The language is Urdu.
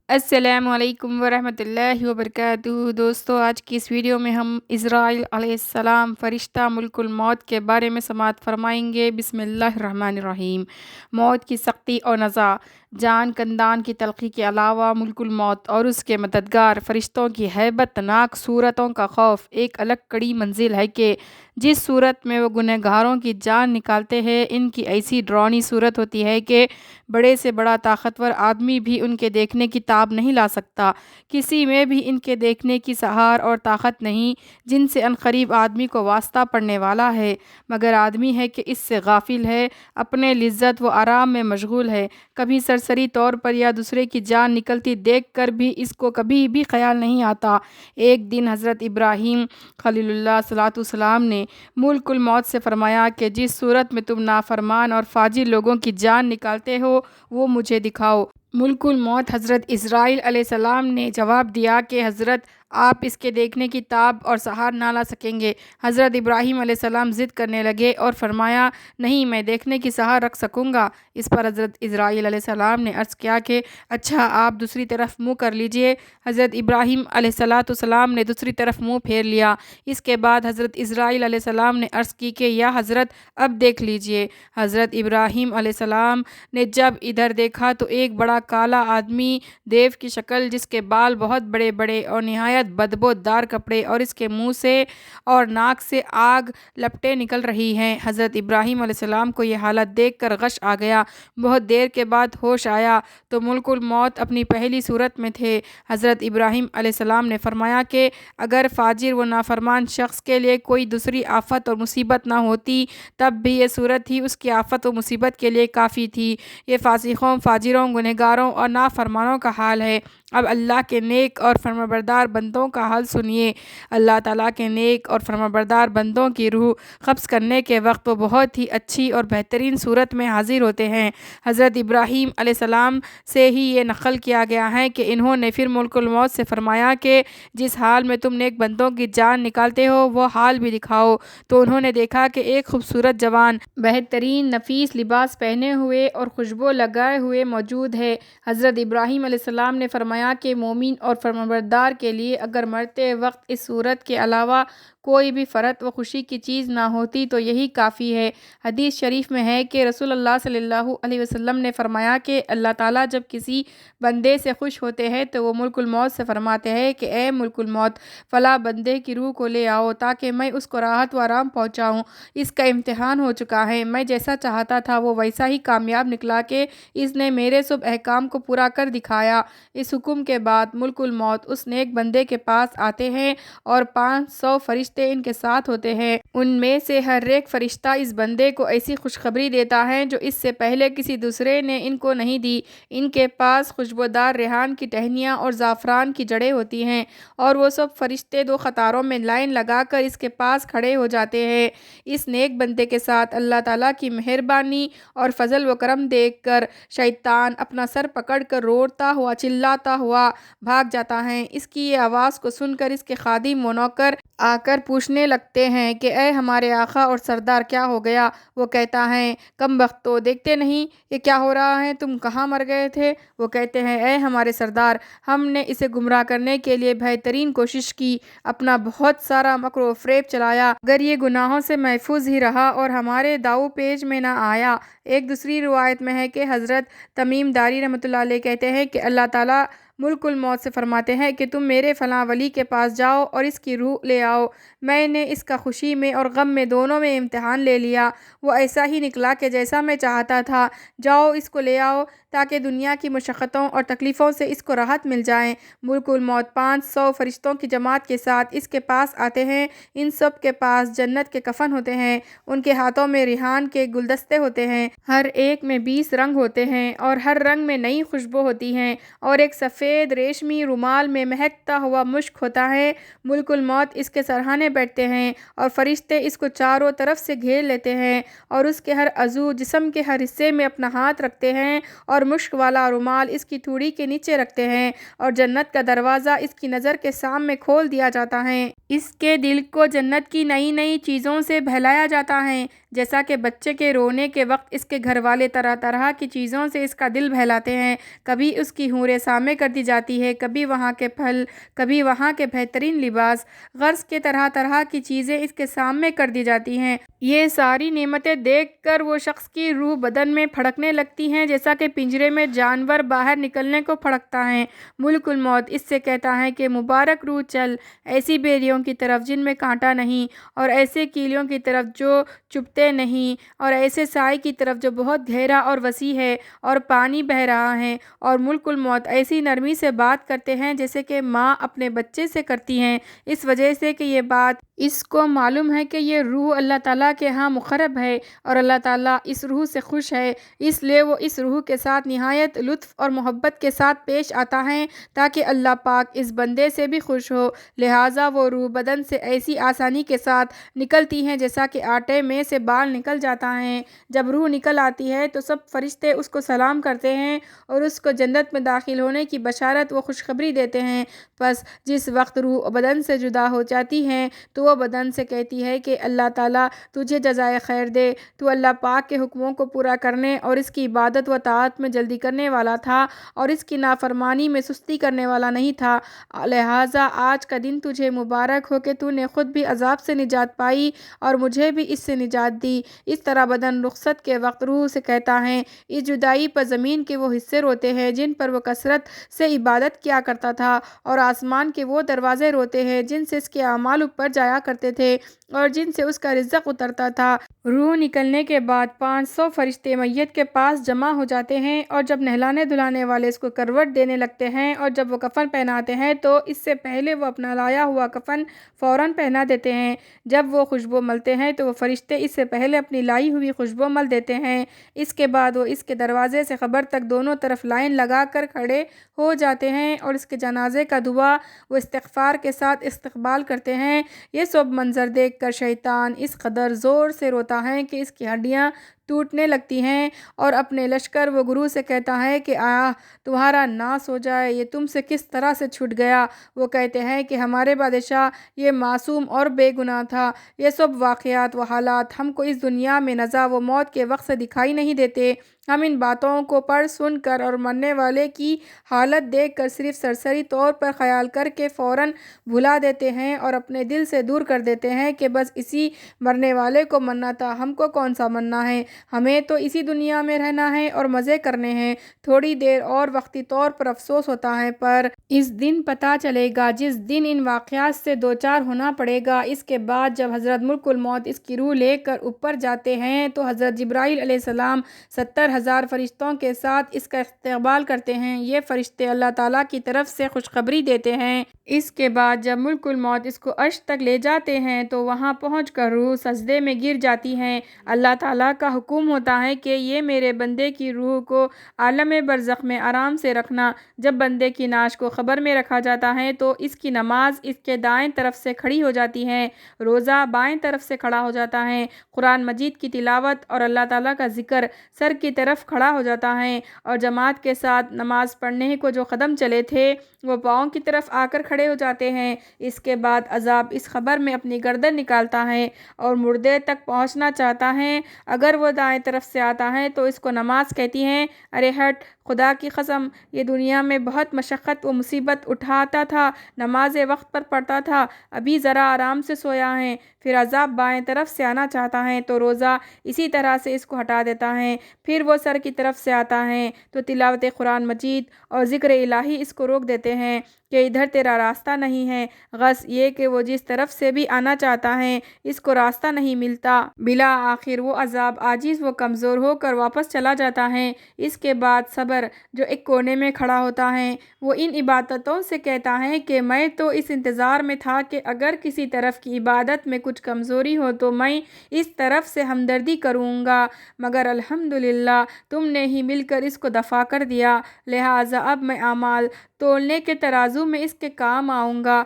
السلام علیکم ورحمۃ اللہ وبرکاتہ۔ دوستو، آج کی اس ویڈیو میں ہم اسرائیل علیہ السلام فرشتہ ملک الموت کے بارے میں سماعت فرمائیں گے۔ بسم اللہ الرحمن الرحیم۔ موت کی سختی اور نزا، جان کندان کی تلخی کے علاوہ ملک الموت اور اس کے مددگار فرشتوں کی ہیبت ناک صورتوں کا خوف ایک الگ کڑی منزل ہے کہ جس صورت میں وہ گنہگاروں کی جان نکالتے ہیں، ان کی ایسی ڈراؤنی صورت ہوتی ہے کہ بڑے سے بڑا طاقتور آدمی بھی ان کے دیکھنے کی تاب نہیں لا سکتا۔ کسی میں بھی ان کے دیکھنے کی سہار اور طاقت نہیں جن سے عنقریب آدمی کو واسطہ پڑنے والا ہے، مگر آدمی ہے کہ اس سے غافل ہے، اپنے لذت و آرام میں مشغول ہے۔ کبھی سرسری طور پر یا دوسرے کی جان نکلتی دیکھ کر بھی اس کو کبھی بھی خیال نہیں آتا۔ ایک دن حضرت ابراہیم خلیل اللہ صلوٰت والسلام نے ملک الموت سے فرمایا کہ جس صورت میں تم نافرمان اور فاجر لوگوں کی جان نکالتے ہو وہ مجھے دکھاؤ۔ ملک الموت حضرت اسرائیل علیہ السلام نے جواب دیا کہ حضرت آپ اس کے دیکھنے کی تاب اور سہار نہ لا سکیں گے۔ حضرت ابراہیم علیہ السلام ضد کرنے لگے اور فرمایا، نہیں، میں دیکھنے کی سہار رکھ سکوں گا۔ اس پر حضرت اسرائیل علیہ السلام نے عرض کیا کہ اچھا، آپ دوسری طرف منہ کر لیجئے۔ حضرت ابراہیم علیہ السلام نے دوسری طرف منہ پھیر لیا۔ اس کے بعد حضرت اسرائیل علیہ السلام نے عرض کی کہ یا حضرت اب دیکھ لیجئے۔ حضرت ابراہیم علیہ السلام نے جب ادھر دیکھا تو ایک بڑا کالا آدمی دیو کی شکل، جس کے بال بہت بڑے بڑے اور نہایت بدبو دار کپڑے اور اس کے منہ سے اور ناک سے آگ لپٹیں نکل رہی ہیں۔ حضرت ابراہیم علیہ السلام کو یہ حالت دیکھ کر غش آ گیا۔ بہت دیر کے بعد ہوش آیا تو ملک الموت اپنی پہلی صورت میں تھے۔ حضرت ابراہیم علیہ السلام نے فرمایا کہ اگر فاجر و نافرمان شخص کے لیے کوئی دوسری آفت اور مصیبت نہ ہوتی تب بھی یہ صورت ہی اس کی آفت و مصیبت کے لیے کافی تھی۔ یہ فاسقوں، فاجروں، گنہگاروں اور نافرمانوں کا حال ہے۔ اب اللہ کے نیک اور فرمانبردار بندوں کا حال سنیے۔ اللہ تعالیٰ کے نیک اور فرمانبردار بندوں کی روح قبض کرنے کے وقت وہ بہت ہی اچھی اور بہترین صورت میں حاضر ہوتے ہیں۔ حضرت ابراہیم علیہ السلام سے ہی یہ نقل کیا گیا ہے کہ انہوں نے پھر ملک الموت سے فرمایا کہ جس حال میں تم نیک بندوں کی جان نکالتے ہو وہ حال بھی دکھاؤ۔ تو انہوں نے دیکھا کہ ایک خوبصورت جوان بہترین نفیس لباس پہنے ہوئے اور خوشبو لگائے ہوئے موجود ہے۔ حضرت ابراہیم علیہ السلام نے فرمایا کہ مومن اور فرمانبردار کے لیے اگر مرتے وقت اس صورت کے علاوہ کوئی بھی فرحت و خوشی کی چیز نہ ہوتی تو یہی کافی ہے۔ حدیث شریف میں ہے کہ رسول اللہ صلی اللہ علیہ وسلم نے فرمایا کہ اللہ تعالیٰ جب کسی بندے سے خوش ہوتے ہیں تو وہ ملک الموت سے فرماتے ہیں کہ اے ملک الموت، فلاں بندے کی روح کو لے آؤ تاکہ میں اس کو راحت و آرام پہنچاؤں۔ اس کا امتحان ہو چکا ہے، میں جیسا چاہتا تھا وہ ویسا ہی کامیاب نکلا کہ اس نے میرے سب احکام کو پورا کر دکھایا۔ اس حکم کے بعد ملک الموت اس نیک بندے کے پاس آتے ہیں اور 500 فرشتے ان کے ساتھ ہوتے ہیں۔ ان میں سے ہر ایک فرشتہ اس بندے کو ایسی خوشخبری دیتا ہے جو اس سے پہلے کسی دوسرے نے ان کو نہیں دی۔ ان کے پاس خوشبودار ریحان کی ٹہنیاں اور زعفران کی جڑیں ہوتی ہیں اور وہ سب فرشتے 2 قطاروں میں لائن لگا کر اس کے پاس کھڑے ہو جاتے ہیں۔ اس نیک بندے کے ساتھ اللہ تعالیٰ کی مہربانی اور فضل و کرم دیکھ کر شیطان اپنا سر پکڑ کر روتا ہوا چلاتا ہوا بھاگ جاتا ہے۔ اس کی یہ آواز کو سن کر اس کے خادم و نوکر آ کر پوچھنے لگتے ہیں کہ اے ہمارے آقا اور سردار، کیا ہو گیا؟ وہ کہتا ہے، کم بختو، دیکھتے نہیں یہ کیا ہو رہا ہے؟ تم کہاں مر گئے تھے؟ وہ کہتے ہیں، اے ہمارے سردار، ہم نے اسے گمراہ کرنے کے لیے بہترین کوشش کی، اپنا بہت سارا مکر و فریب چلایا، مگر یہ گناہوں سے محفوظ ہی رہا اور ہمارے داؤ پیچ میں نہ آیا۔ ایک دوسری روایت میں ہے کہ حضرت تمیم داری رحمۃ اللہ علیہ کہتے ہیں کہ اللہ تعالیٰ ملک الموت سے فرماتے ہیں کہ تم میرے فلاں ولی کے پاس جاؤ اور اس کی روح لے آؤ۔ میں نے اس کا خوشی میں اور غم میں دونوں میں امتحان لے لیا، وہ ایسا ہی نکلا کہ جیسا میں چاہتا تھا۔ جاؤ اس کو لے آؤ تاکہ دنیا کی مشقتوں اور تکلیفوں سے اس کو راحت مل جائے۔ ملک الموت 500 فرشتوں کی جماعت کے ساتھ اس کے پاس آتے ہیں۔ ان سب کے پاس جنت کے کفن ہوتے ہیں، ان کے ہاتھوں میں ریحان کے گلدستے ہوتے ہیں، ہر ایک میں 20 رنگ ہوتے ہیں اور ہر رنگ میں نئی خوشبو ہوتی ہے اور ایک سفید ریشمی رومال میں مہکتا ہوا مشک ہوتا ہے۔ ملک الموت اس کے سرہانے بیٹھتے ہیں اور فرشتے اس کو چاروں طرف سے گھیر لیتے ہیں اور اس کے ہر عضو جسم کے ہر حصے میں اپنا ہاتھ رکھتے ہیں اور مشک والا رومال اس کی تھوڑی کے نیچے رکھتے ہیں اور جنت کا دروازہ اس کی نظر کے سامنے کھول دیا جاتا ہے۔ اس کے دل کو جنت کی نئی نئی چیزوں سے بہلایا جاتا ہے جیسا کہ بچے کے رونے کے وقت اس کے گھر والے طرح طرح کی چیزوں سے اس کا دل بہلاتے ہیں، کبھی اس کی حوریں سامنے کر دی جاتی ہے، کبھی وہاں کے پھل، کبھی وہاں کے بہترین لباس، غرض کے طرح طرح کی چیزیں اس کے سامنے کر دی جاتی ہیں۔ یہ ساری نعمتیں دیکھ کر وہ شخص کی روح بدن میں پھڑکنے لگتی ہیں، جیسا کہ پنجرے میں جانور باہر نکلنے کو پھڑکتا ہے۔ ملک الموت اس سے کہتا ہے کہ مبارک روح چل ایسی بیریوں کی طرف جن میں کانٹا نہیں، اور ایسے کیلیوں کی طرف جو چبھتے نہیں، اور ایسے سائے کی طرف جو بہت گہرا اور وسیع ہے اور پانی بہہ رہا ہے۔ اور ملک الموت ایسی نرمی سے بات کرتے ہیں جیسے کہ ماں اپنے بچے سے کرتی ہیں، اس وجہ سے کہ یہ بات اس کو معلوم ہے کہ یہ روح اللہ تعالیٰ کے ہاں مقرب ہے اور اللہ تعالیٰ اس روح سے خوش ہے، اس لیے وہ اس روح کے ساتھ نہایت لطف اور محبت کے ساتھ پیش آتا ہے تاکہ اللہ پاک اس بندے سے بھی خوش ہو، لہٰذا وہ روح بدن سے ایسی آسانی کے ساتھ نکلتی ہیں جیسا کہ آٹے میں سے بال نکل جاتا ہے۔ جب روح نکل آتی ہے تو سب فرشتے اس کو سلام کرتے ہیں اور اس کو جنت میں داخل ہونے کی بشارت و خوشخبری دیتے ہیں۔ پس جس وقت روح بدن سے جدا ہو جاتی ہے تو وہ بدن سے کہتی ہے کہ اللہ تعالیٰ تجھے جزائے خیر دے، تو اللہ پاک کے حکموں کو پورا کرنے اور اس کی عبادت و طاعت میں جلدی کرنے والا تھا اور اس کی نافرمانی میں سستی کرنے والا نہیں تھا، لہٰذا آج کا دن تجھے مبارک ہو کہ تو نے خود بھی عذاب سے نجات پائی اور مجھے بھی اس سے نجات دی۔ اس طرح بدن رخصت کے وقت روح سے کہتا ہے، اس جدائی پر زمین کے وہ حصے روتے ہیں جن پر وہ کثرت سے عبادت کیا کرتا تھا، اور آسمان کے وہ دروازے روتے ہیں جن سے اس کے اعمال اوپر جایا کرتے تھے اور جن سے اس کا رزق اترتا تھا۔ روح نکلنے کے بعد 500 فرشتے میت کے پاس جمع ہو جاتے ہیں، اور جب نہلانے دھلانے والے اس کو کروٹ دینے لگتے ہیں اور جب وہ کفن پہناتے ہیں تو اس سے پہلے وہ اپنا لایا ہوا کفن فوراً پہنا دیتے ہیں۔ جب وہ خوشبو ملتے ہیں تو وہ فرشتے اس سے پہلے اپنی لائی ہوئی خوشبو مل دیتے ہیں، اس کے بعد وہ اس کے دروازے سے قبر تک دونوں طرف لائن لگا کر کھڑے ہو جاتے ہیں اور اس کے جنازے کا دعا و استغفار کے ساتھ استقبال کرتے ہیں۔ یہ سب منظر دیکھ کر شیطان اس قدر زور سے روتا ہے کہ اس کی ہڈیاں ٹوٹنے لگتی ہیں اور اپنے لشکر و گروہ سے کہتا ہے کہ آہ تمہارا ناس ہو جائے، یہ تم سے کس طرح سے چھوٹ گیا۔ وہ کہتے ہیں کہ ہمارے بادشاہ یہ معصوم اور بے گناہ تھا۔ یہ سب واقعات و حالات ہم کو اس دنیا میں نزا و موت کے وقت سے دکھائی نہیں دیتے، ہم ان باتوں کو پڑھ سن کر اور مرنے والے کی حالت دیکھ کر صرف سرسری طور پر خیال کر کے فوراً بھلا دیتے ہیں اور اپنے دل سے دور کر دیتے ہیں کہ بس اسی مرنے والے کو مرنا تھا، ہم کو کون سا مرنا ہے، ہمیں تو اسی دنیا میں رہنا ہے اور مزے کرنے ہیں، تھوڑی دیر اور وقتی طور پر افسوس ہوتا ہے، پر اس دن پتہ چلے گا جس دن ان واقعات سے دوچار ہونا پڑے گا۔ اس کے بعد جب حضرت ملک الموت اس کی روح لے کر اوپر جاتے ہیں تو حضرت جبرائیل علیہ السلام 70,000 فرشتوں کے ساتھ اس کا استقبال کرتے ہیں۔ یہ فرشتے اللہ تعالیٰ کی طرف سے خوشخبری دیتے ہیں۔ اس کے بعد جب ملک الموت اس کو عرش تک لے جاتے ہیں تو وہاں پہنچ کر روح سجدے میں گر جاتی ہے۔ اللہ تعالیٰ کا حکم ہوتا ہے کہ یہ میرے بندے کی روح کو عالم برزخ میں آرام سے رکھنا۔ جب بندے کی نعش کو قبر میں رکھا جاتا ہے تو اس کی نماز اس کے دائیں طرف سے کھڑی ہو جاتی ہے، روزہ بائیں طرف سے کھڑا ہو جاتا ہے، قرآن مجید کی تلاوت اور اللہ تعالیٰ کا ذکر سر کی طرف کھڑا ہو جاتا ہے، اور جماعت کے ساتھ نماز پڑھنے کو جو قدم چلے تھے وہ پاؤں کی طرف آ کر کھڑے ہو جاتے ہیں۔ اس کے بعد عذاب اس خبر میں اپنی گردن نکالتا ہے اور مردے تک پہنچنا چاہتا ہے، اگر وہ دائیں طرف سے آتا ہے تو اس کو نماز کہتی ہے، ارے ہٹ، خدا کی قسم یہ دنیا میں بہت مشقت و مصیبت اٹھاتا تھا، نماز وقت پر پڑھتا تھا، ابھی ذرا آرام سے سویا ہے۔ پھر عذاب بائیں طرف سے آنا چاہتا ہے تو روزہ اسی طرح سے اس کو ہٹا دیتا ہے، پھر وہ سر کی طرف سے آتا ہے تو تلاوت قرآن مجید اور ذکر الہی اس کو روک دیتے ہیں کہ ادھر تیرا راستہ نہیں ہے، غص یہ کہ وہ جس طرف سے بھی آنا چاہتا ہے اس کو راستہ نہیں ملتا، بالآخر وہ عذاب عاجز و کمزور ہو کر واپس چلا جاتا ہے۔ اس کے بعد صبر جو ایک کونے میں کھڑا ہوتا ہے وہ ان عبادتوں سے کہتا ہے کہ میں تو اس انتظار میں تھا کہ اگر کسی طرف کی عبادت میں کچھ کمزوری ہو تو میں اس طرف سے ہمدردی کروں گا، مگر الحمدللہ تم نے ہی مل کر اس کو دفع کر دیا، لہٰذا اب میں اعمال تولنے کے ترازو میں اس کے کام آؤں گا۔